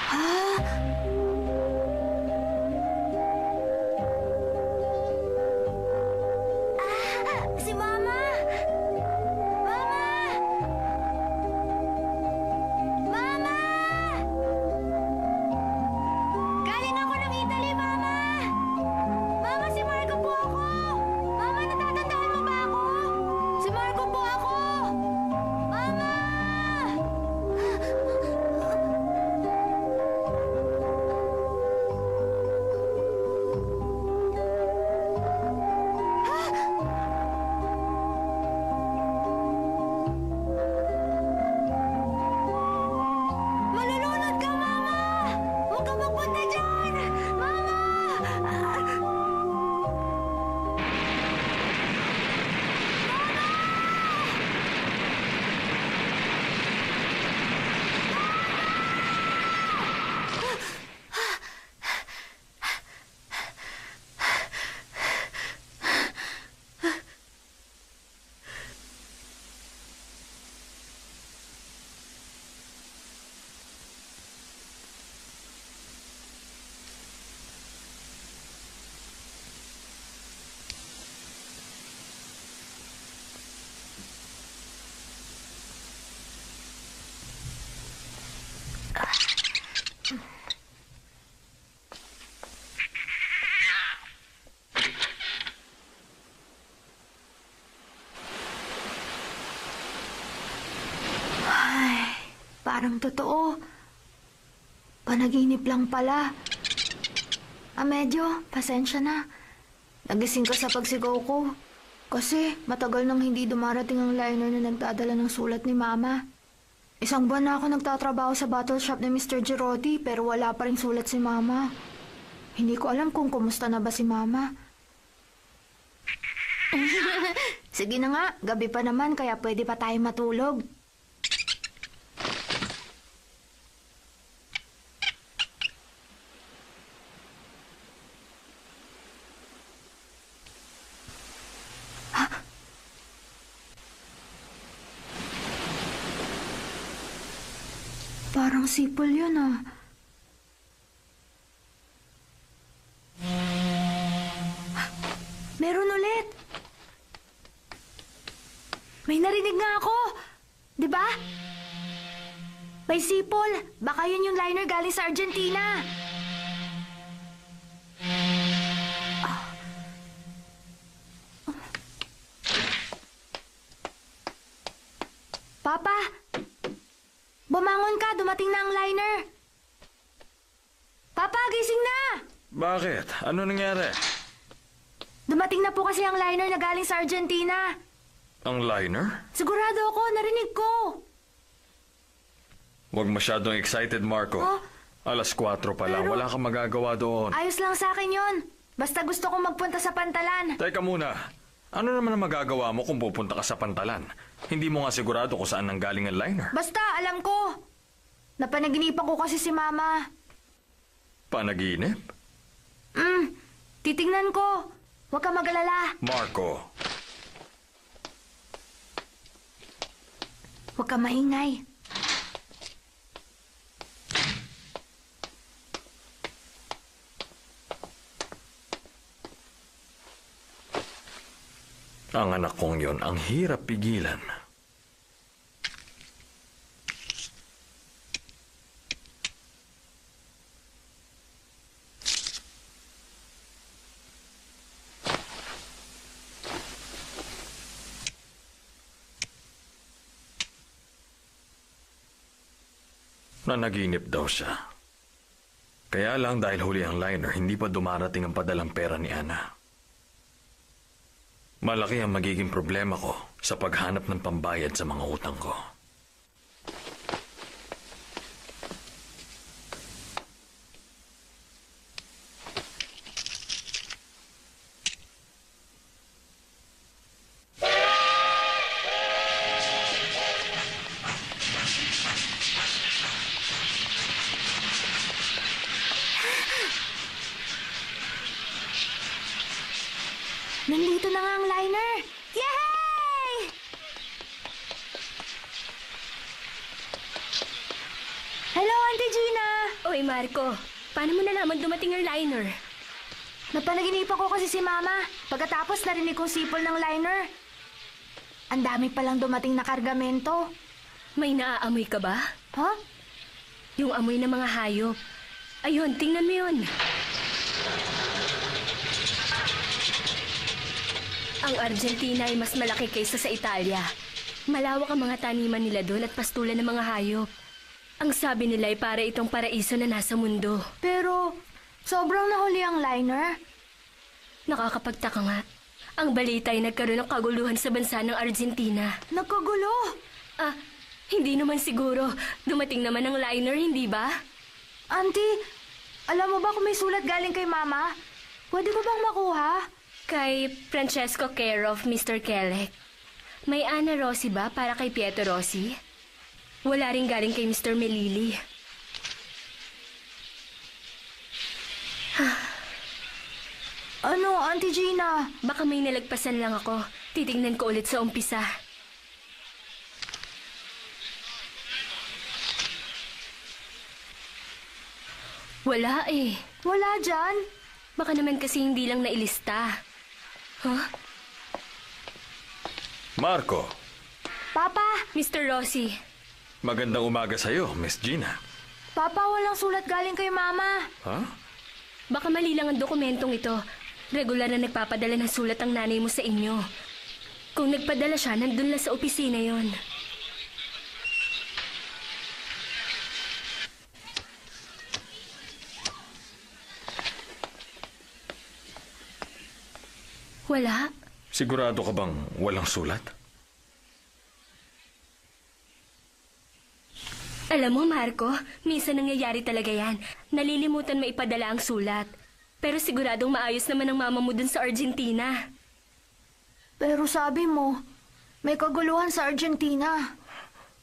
Si Mama! Mama! Mama! Galing ako ng Italy, Mama! Mama, si Marco po ako! Mama, natatandaan mo ba ako? Si Marco po ako! Mama! Malulunod ka, Mama! Huwag ka magpunta dyan! Mama! Parang totoo. Panaginip lang pala. Medyo, pasensya na. Nagising ka sa pagsigaw ko. Kasi matagal nang hindi dumarating ang liner na nagdadala ng sulat ni Mama. Isang buwan na ako nagtatrabaho sa bottle shop ni Mr. Girodi pero wala pa ring sulat si Mama. Hindi ko alam kung kumusta na ba si Mama. Sige na nga, gabi pa naman kaya pwede pa tayo matulog. Parang sipol yun ah. Meron ulit. May narinig nga ako. Diba? May sipol. Baka yun yung liner galing sa Argentina. Papa! Bumangon ka, dumating na ang liner. Papa, gising na! Bakit? Ano nangyari? Dumating na po kasi ang liner na galing sa Argentina. Ang liner? Sigurado ako, narinig ko. Huwag masyadong excited, Marco. Oh? Alas 4 pa lang, wala kang magagawa doon. Ayos lang sa akin yun. Basta gusto kong magpunta sa Pantalan. Teka muna, ano naman ang magagawa mo kung pupunta ka sa Pantalan? Hindi mo nga sigurado kung saan nanggaling ang liner. Basta, alam ko. Napanaginipan ko kasi si Mama. Panaginip? Titingnan ko. Huwag ka mag-alala. Marco. Huwag ka maingay. Ang anak kong yon, ang hirap pigilan. Nanaginip daw siya. Kaya lang dahil huli ang liner, hindi pa dumarating ang padalang pera ni Ana. Malaki ang magiging problema ko sa paghanap ng pambayad sa mga utang ko. Nandito na nga ang liner. Yay! Hello, Auntie Gina. Uy, Hoy, Marco. Paano mo nalaman dumating ang liner? Napanaginipan ko kasi si Mama. Pagkatapos narinig kong sipol ng liner. Ang dami palang dumating na kargamento. May naaamoy ka ba? Ha? Yung amoy ng mga hayop. Ayun, tingnan mo yun. Ang Argentina ay mas malaki kaysa sa Italia. Malawak ang mga taniman nila doon at pastulan ng mga hayop. Ang sabi nila ay para itong paraiso na nasa mundo. Pero, sobrang nahuli ang liner. Nakakapagtaka nga. Ang balita ay nagkaroon ng kaguluhan sa bansa ng Argentina. Nagkagulo. Ah, hindi naman siguro. Dumating naman ang liner, hindi ba? Auntie, alam mo ba kung may sulat galing kay Mama? Pwede ko bang makuha? Kay Francesco care of Mr. Kelec. May Ana Rossi ba para kay Pietro Rossi? Wala rin galing kay Mr. Melili. Ano, Auntie Gina? Baka may nalagpasan lang ako. Titingnan ko ulit sa umpisa. Wala eh. Wala dyan. Baka naman kasi hindi lang nailista. Huh? Marco, Papa! Mr. Rossi, magandang umaga sa'yo, Miss Gina. Papa, walang sulat galing kay Mama. Ha? baka mali lang ang dokumentong ito. Regular na nagpapadala ng sulat ang nanay mo sa inyo. Kung nagpadala siya, nandun lang sa opisina yon. Wala. Sigurado ka bang walang sulat? Alam mo, Marco, minsan nangyayari talaga yan. Nalilimutan maipadala ang sulat. Pero siguradong maayos naman ang mama mo dun sa Argentina. Pero sabi mo, may kaguluhan sa Argentina.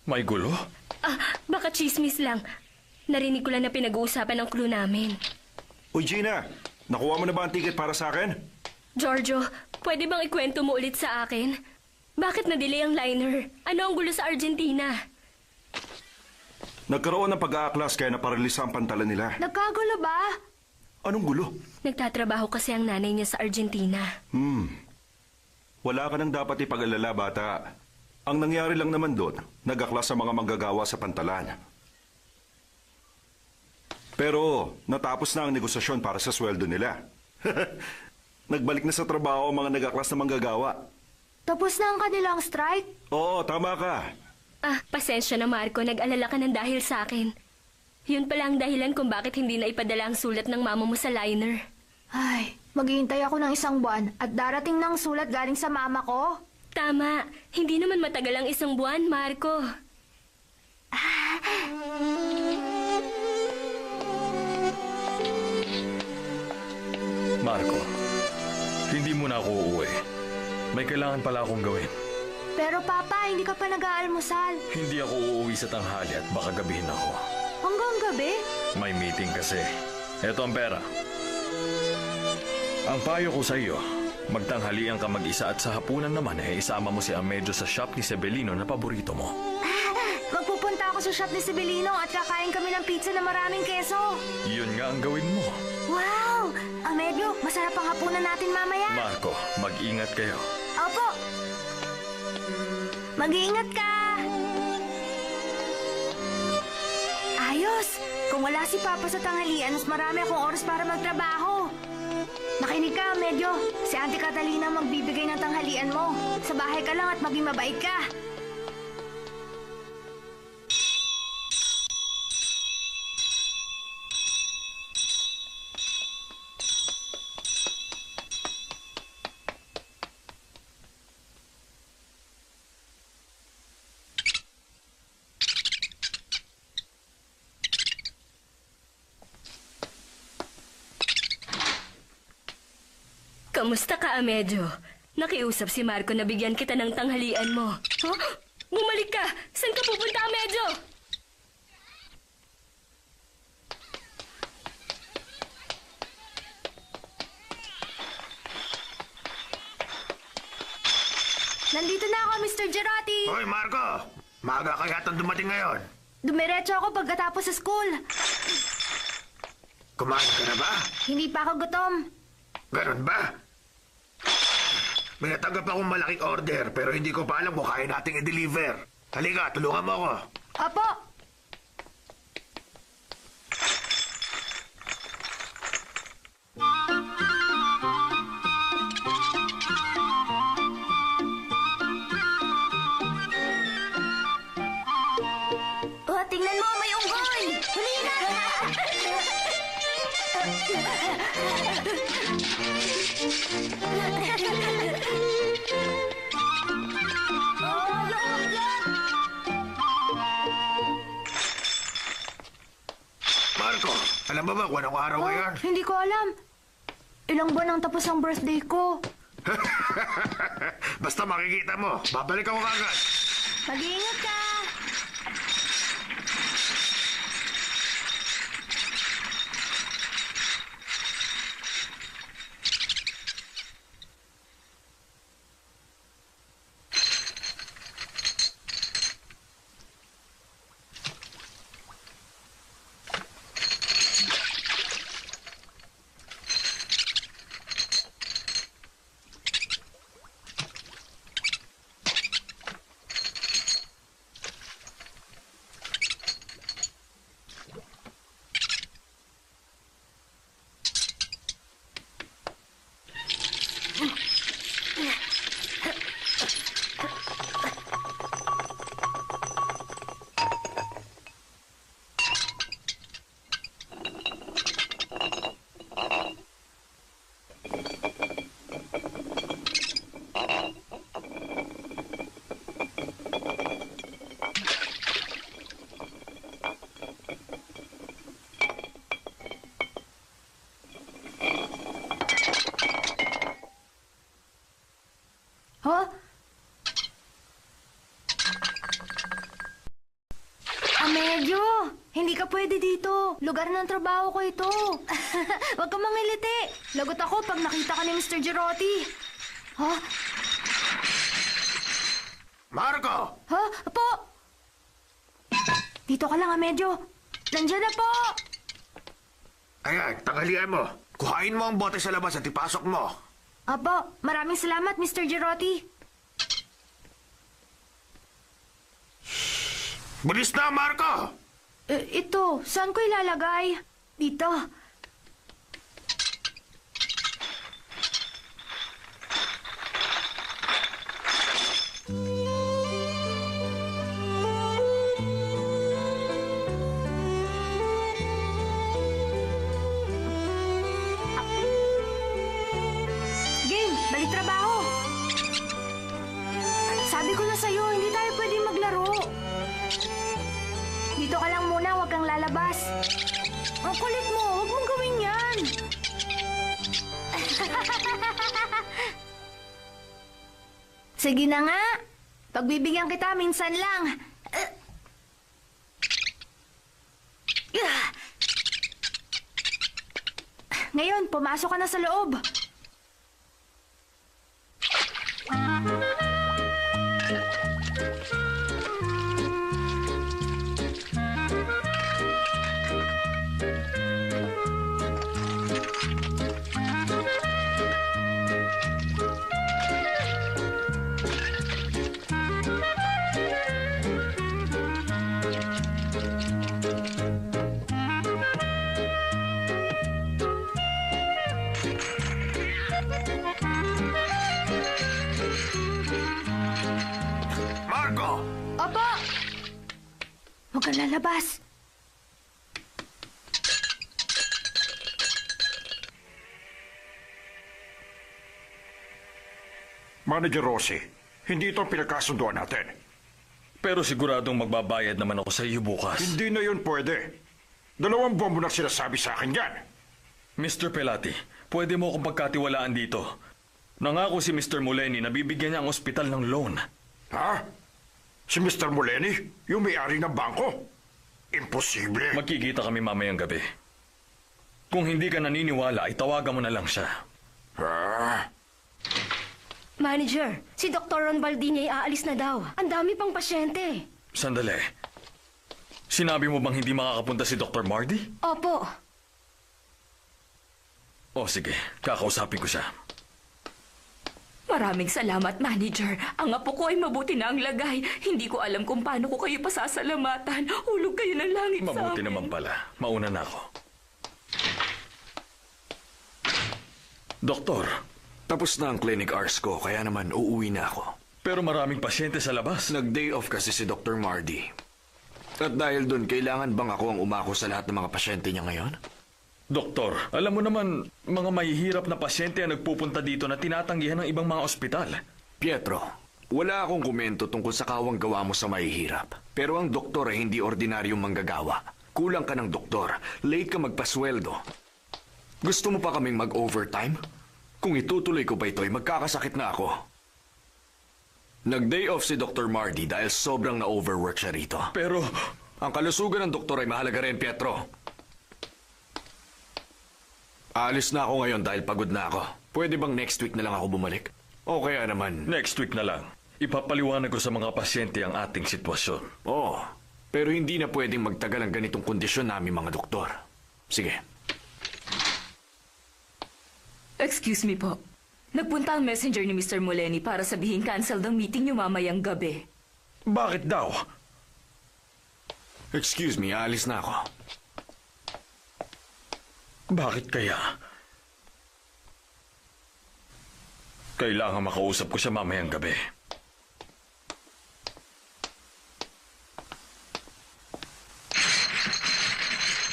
May gulo? Ah, baka chismis lang. Narinig ko lang na pinag-uusapan ng crew namin. Uy, Gina! Nakuha mo na ba ang ticket para sa akin? Giorgio, pwede bang ikwento mo ulit sa akin? Bakit na-delay ang liner? Ano ang gulo sa Argentina? Nagkaroon ng pag-aaklas kaya naparalisa ang pantalan nila. Nagkagulo ba? Anong gulo? Nagtatrabaho kasi ang nanay niya sa Argentina. Wala ka nang dapat ipag-alala, bata. Ang nangyari lang naman doon, nag-aklas sa mga manggagawa sa pantalan. Pero natapos na ang negosasyon para sa sweldo nila. Nagbalik na sa trabaho ang mga nag-aklas na manggagawa. Tapos na ang kanilang strike? Oo, tama ka. Ah, pasensya na Marco, nag-alala ka ng dahil sa akin. Yun pala ang dahilan kung bakit hindi na ipadala ang sulat ng mama mo sa liner. Ay, maghihintay ako ng 1 buwan at darating ng sulat galing sa mama ko. Tama, hindi naman matagal ang 1 buwan, Marco. Marco, hindi mo na ako uuwi. May kailangan pala akong gawin. Pero Papa, hindi ka pa nag-aalmusal. Hindi ako uuwi sa tanghali at baka gabihin ako. Hanggang gabi? May meeting kasi. Eto ang pera. Ang payo ko sa iyo, magtanghalian ka mag-isa at sa hapunan naman isama mo si Amedyo sa shop ni Sebelino na paborito mo. Magpupunta ako sa shop ni Sibelino at kakain kami ng pizza na maraming keso. Yun nga ang gawin mo. Wow! Amedyo, masarap ang hapunan natin mamaya. Marco, mag-ingat kayo. Opo! Mag-iingat ka! Ayos! Kung wala si Papa sa tanghalian, mas marami akong oras para magtrabaho. Nakinig ka, medyo. Si Auntie Catalina magbibigay ng tanghalian mo. Sa bahay ka lang at maging mabait ka. Kamusta ka, Amedyo? Nakiusap si Marco na bigyan kita ng tanghalian mo. Huh? Bumalik ka! Saan ka pupunta, Amedyo? Nandito na ako, Mr. Gerati. Hoy, Marco! Maaga ka yatang dumating ngayon. Dumiretso ako pagkatapos sa school. Kumain ka na ba? Hindi pa ako gutom. Ganon ba? May natanggap akong malaking order pero hindi ko pa alam kung kaya nating i-deliver. Halika, tulungan mo ako. Apo! Oh, tingnan mo, may unggoy! Huli na! Oh, yung Marco, alam mo ba kung anong araw ngayon? Hindi ko alam. Ilang buwan ang tapos ang birthday ko. Basta makikita mo, babalik ako agad. Mag-iingat ka! Huh? Amedyo! Hindi ka pwede dito. Lugar ng trabaho ko ito. Huwag kang mangiliti. Lagot ako pag nakita ka ni Mr. Girotti. Ha? Marco! Ha? Apo! Dito ka lang, Amedyo. Nandiyan na po! Ayan, tanghalian mo. Kuhain mo ang bote sa labas at ipasok mo. Apo, maraming salamat, Mr. Girotti. Bilis na, Marco! Ito, saan ko ilalagay? Dito. Game, balik trabaho. Sabi ko na sa'yo, hindi tayo pwedeng maglaro. Dito ka lang muna, huwag kang lalabas. Ang kulit mo, huwag mong gawin yan. Sige na nga. Pagbibigyan kita minsan lang. Ngayon, pumasok ka na sa loob. Marco! Opo! Huwag kang lalabas. Manager Rossi, hindi ito ang pinagkasunduan natin. Pero siguradong magbabayad naman ako sa iyo bukas. Hindi na yun pwede. 2 buwan mo nang sinasabi sa akin yan. Mr. Pelati, pwede mo akong pagkatiwalaan dito. Nangako si Mr. Muleni na bibigyan niya ang ospital ng loan. Ha? Si Mr. Muleni? Yung may-ari ng bangko? Imposible. Magkikita kami mamayang gabi. Kung hindi ka naniniwala, itawagan mo na lang siya. Ha? Manager, si Dr. Ron Baldini ay aalis na daw. Ang dami pang pasyente. Sandali. Sinabi mo bang hindi makakapunta si Dr. Mardy? Opo. O sige, kakausapin ko siya. Maraming salamat, manager. Ang apo ko ay mabuti na ang lagay. Hindi ko alam kung paano ko kayo pasasalamatan. Hulog kayo ng langit sa Mabuti amin. naman pala. Mauna na ako. Doktor, Tapos na ang clinic hours ko, kaya naman uuwi na ako. pero maraming pasyente sa labas. Nag-day off kasi si Dr. Mardy. At dahil doon, kailangan bang ako ang umako sa lahat ng mga pasyente niya ngayon? Doktor, alam mo naman, mga mahihirap na pasyente ang nagpupunta dito na tinatanggihan ng ibang mga ospital. Pietro, wala akong komento tungkol sa kawang gawa mo sa mahihirap. Pero ang doktor ay hindi ordinaryong manggagawa. Kulang ka ng doktor, late ka magpasweldo. Gusto mo pa kaming mag-overtime? Kung itutuloy ko pa ito, ay magkakasakit na ako. Nag-day off si Dr. Mardy dahil sobrang na-overwork siya rito. Pero, Ang kalusugan ng doktor ay mahalaga rin, Pietro. Aalis na ako ngayon dahil pagod na ako. Pwede bang next week na lang ako bumalik? O kaya naman... next week na lang, ipapaliwanag ko sa mga pasyente ang ating sitwasyon. Oo, pero hindi na pwedeng magtagal ang ganitong kondisyon namin mga doktor. Sige. Excuse me po. Nagpunta ang messenger ni Mr. Muleni para sabihin cancel ang meeting niyo mamayang gabi. Bakit daw? Excuse me, aalis na ako. Bakit kaya? Kailangan makausap ko siya mamayang gabi.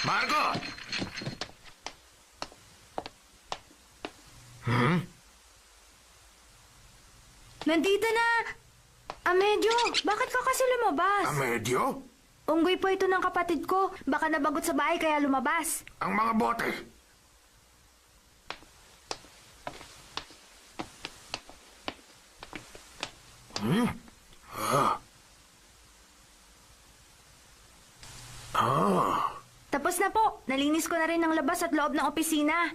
Marco! Nandito na! Amedyo, bakit ka kasi lumabas? Amedyo? Unggoy po ito ng kapatid ko. Baka nabagot sa bahay kaya lumabas. Ang mga bote. Tapos na po. Nalinis ko na rin ang labas at loob ng opisina.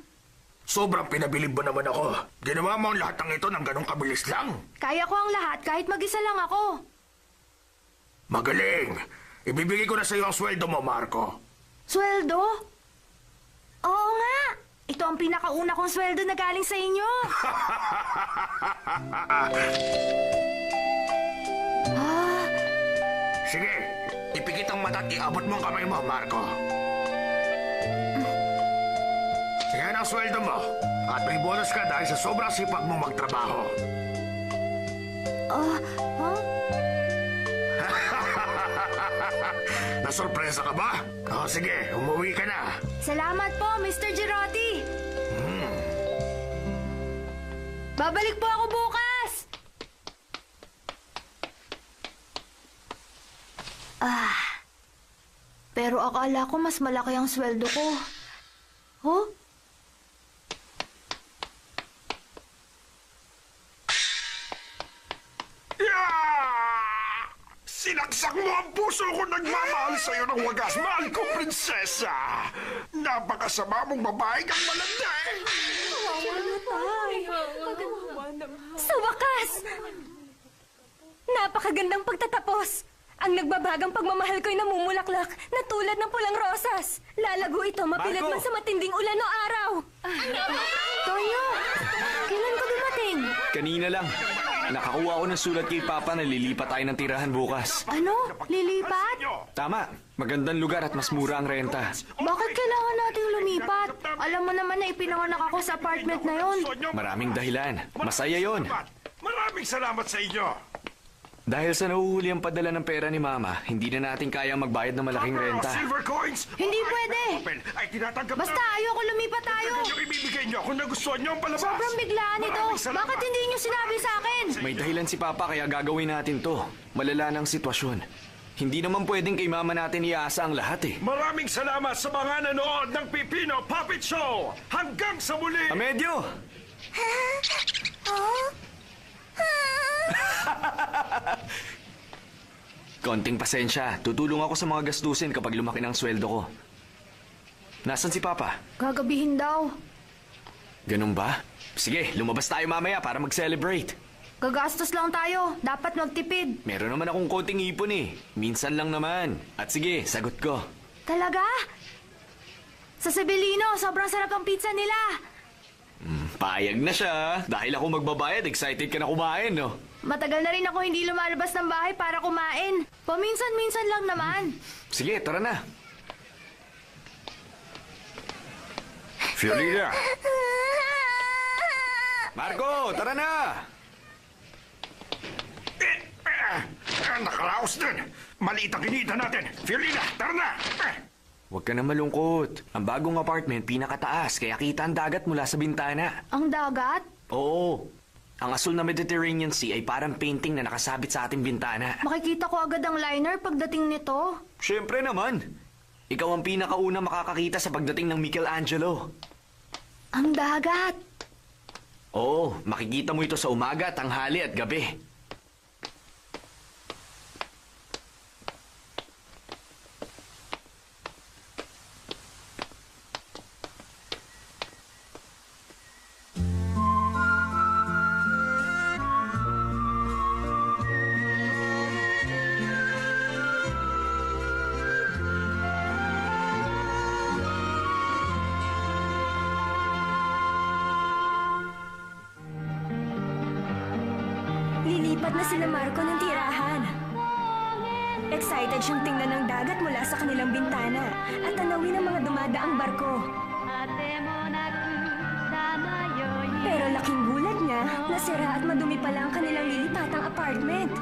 Sobrang pinabilib mo naman ako. Ginawa mo ang lahat ng ito ng ganong kabilis lang. Kaya ko ang lahat kahit mag-isa lang ako. Magaling. Ibibigay ko na sa iyo ang sweldo mo, Marco. Sweldo? Oo nga. Ito ang pinakauna kong sweldo na galing sa inyo. Sige, ipikit ang mata at iabot mo ang kamay mo, Marco. Yan ang sweldo mo. At may bonus ka dahil sa sobrang sipag mo magtrabaho. Nasurpresa ka ba? O sige, umuwi ka na. Salamat po, Mr. Girotti. Babalik po ako bukas. Pero akala ko mas malaki ang sweldo ko. Oh? Sinaksak mo ang puso ko nagmamahal sa'yo ng wagas. Mahal ko, prinsesa. Napakasama mong babae kang malanda eh. Sa wakas! Napakagandang pagtatapos! Ang nagbabagang pagmamahal ko'y namumulaklak na tulad ng pulang rosas. Lalago ito mapilit Marco! man sa matinding ulan o araw. Tonyo, kailan ka dumating? Kanina lang. Nakakuha ko ng sulat kay Papa na lilipat tayo ng tirahan bukas. Ano? Lilipat? Tama. Magandang lugar at mas mura ang renta. Bakit kailangan nating lumipat? Alam mo naman na ipinanganak ako sa apartment na yon. Maraming dahilan. Masaya yon. Maraming salamat sa inyo. Dahil sa nahuhuli ang padala ng pera ni Mama, hindi na natin kayang magbayad ng malaking renta. Silver coins. Hindi pwede. Open. Ay, tinatanggap Basta ayoko lumipat tayo. Yung ibibigay niyo kung nagustuhan niyo ang palabas. Sobrang biglaan ito. Maraming salamat. Bakit hindi niyo sinabi sa akin? May dahilan si Papa kaya gagawin natin to. Malala ng sitwasyon. Hindi naman pwedeng kay Mama natin iasa ang lahat eh. Maraming salamat sa mga nanood ng Pipino Puppet Show. Hanggang sa muli. Amedyo! Konting pasensya. Tutulong ako sa mga gastusin kapag lumaki ng sweldo ko. Nasaan si Papa? Gagabihin daw. Ganun ba? Sige, lumabas tayo mamaya para mag-celebrate. Gagastos lang tayo. Dapat magtipid. Meron naman akong konting ipon eh. Minsan lang naman. At sige, sagot ko. Talaga? Sa Sebelino, sobrang sarap ang pizza nila. Payag na siya. Dahil ako magbabayad, excited ka na kumain, no? Matagal na rin ako hindi lumalabas ng bahay para kumain. Paminsan-minsan lang naman. Sige, tara na. Fiolina! Marco, tara na! Nakaraos din. Maliit ang kinita natin. Fiolina, tara na! Huwag ka na malungkot. Ang bagong apartment, pinakataas, kaya kita ang dagat mula sa bintana. Ang dagat? Oo. Ang asul na Mediterranean Sea ay parang painting na nakasabit sa ating bintana. Makikita ko agad ang liner pagdating nito. Siyempre naman. Ikaw ang pinakauna makakakita sa pagdating ng Michelangelo. Ang dagat. Oo, makikita mo ito sa umaga, tanghali at gabi. Lilipat na sila Marco ng tirahan. Excited siyang tingnan ng dagat mula sa kanilang bintana at tanawin ang mga dumadaang barko. Pero laking gulat niya na sira at madumi pala ang kanilang lilipatang apartment.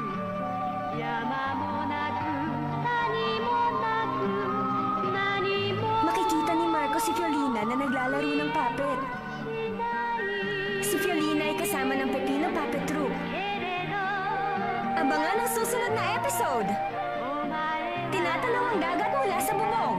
Makikita ni Marco si Fiolina na naglalaro ng puppet. Si Fiolina ay kasama ng Pepino Puppet Troupe. Abangan ang susunod na episode. Tinatanaw ang dagat mula sa bubong.